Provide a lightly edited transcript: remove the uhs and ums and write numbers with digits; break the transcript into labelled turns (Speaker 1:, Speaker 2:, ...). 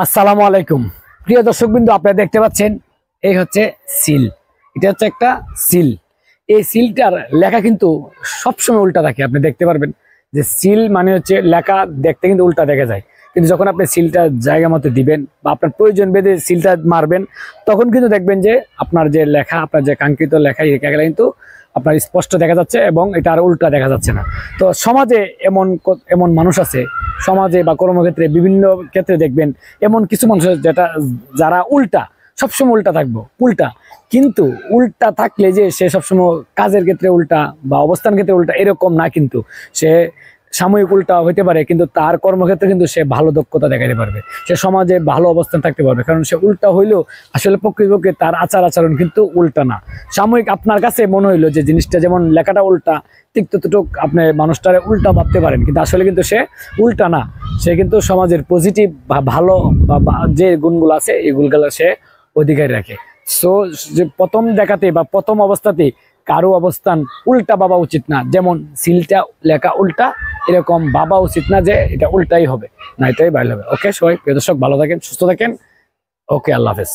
Speaker 1: আসসালামু আলাইকুম প্রিয় দর্শকবৃন্দ, আপনারা দেখতে পাচ্ছেন এই হচ্ছে সিল। এটা হচ্ছে একটা সিল। এই সিলটার লেখা কিন্তু সবসময় উল্টা থাকে। আপনি দেখতে পারবেন যে সিল মানে হচ্ছে লেখা দেখতে কিন্তু উল্টা দেখা যায়, কিন্তু যখন আপনি সিলটা জায়গা মতো দিবেন বা আপনার প্রয়োজন ভেদে সিলটা মারবেন, তখন কিন্তু দেখবেন যে আপনার যে লেখা, আপনার যে কাঙ্ক্ষিত লেখা, এই লেখাগুলো কিন্তু আপনার স্পষ্ট দেখা যাচ্ছে এবং এটা আর উল্টা দেখা যাচ্ছে না। তো সমাজে এমন এমন মানুষ আছে, সমাজে বা কর্মক্ষেত্রে বিভিন্ন ক্ষেত্রে দেখবেন এমন কিছু মানুষ আছে যারা উল্টা, সবসময় উল্টা থাকবো, উল্টা। কিন্তু উল্টা থাকলে যে সে সবসময় কাজের ক্ষেত্রে উল্টা বা অবস্থান ক্ষেত্রে উল্টা এরকম না, কিন্তু সে সাময়িক উল্টা হইতে পারে, কিন্তু তার কর্মক্ষেত্রে কিন্তু সে ভালো দক্ষতা দেখাতে পারবে, সে সমাজে ভালো অবস্থান থাকতে পারবে, কারণ সে উল্টা হইলেও আসলে প্রকৃতপক্ষে তার আচার আচরণ কিন্তু উল্টা না। সাময়িক আপনার কাছে মনে হইলো যে জিনিসটা যেমন লেখাটা উল্টা, ঠিক ততটুক আপনি মানুষটারে উল্টা ভাবতে পারেন, কিন্তু আসলে কিন্তু সে উল্টা না। সে কিন্তু সমাজের পজিটিভ বা ভালো বা যে গুণগুলো আছে এই গুণগুলো সে অধিকার রাখে। সো যে প্রথম দেখাতে বা প্রথম অবস্থাতে কারো অবস্থান উল্টা ভাবা উচিত না। যেমন সিলটা লেখা উল্টা, এরকম ভাবা উচিত না যে এটা উল্টাই হবে, না এটাই ভালো হবে। ওকে সবাই প্রিয় দর্শক, ভালো থাকেন, সুস্থ থাকেন। ওকে, আল্লাহ হাফেজ।